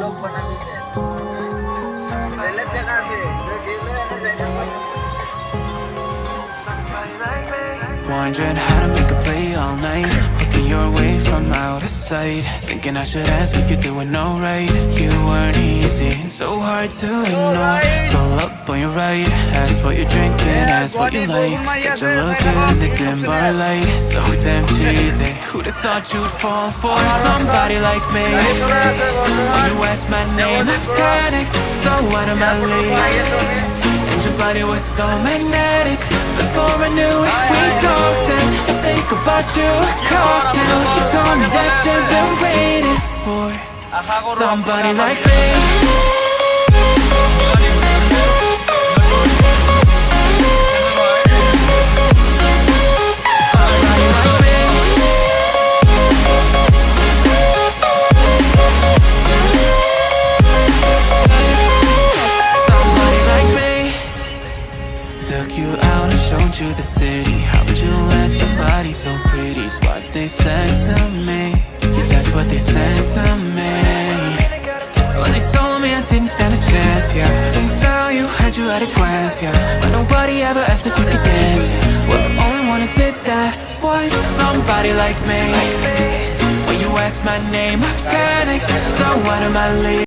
Blog બનાવી છે પહેલે જ જગા છે જો ગેલો એને જઈને Wondering how to make a play all night. Looking your way from out of sight. Thinking I should ask if you're doing alright. You weren't easy, so hard to ignore. Pull up on your right, ask what you're drinking, ask what you like. Said you look good in the dim bar light. So damn cheesy. Who'd have thought you'd fall for somebody like me? When you ask my name, I panicked. So what am I leaving? And your body was so magnetic. Before I knew it, we talked and I think about you. Cocktail, you told me that you've been waiting for somebody like me. Took you out and showed you the city. How would you let somebody so pretty? Is what they said to me. Yeah, that's what they said to me. Well, they told me I didn't stand a chance, yeah. Face value, had you at a glance, yeah. But nobody ever asked if you could dance, yeah. Well, the only one who did that was somebody like me. When you asked my name, I panicked. So what am I leaving?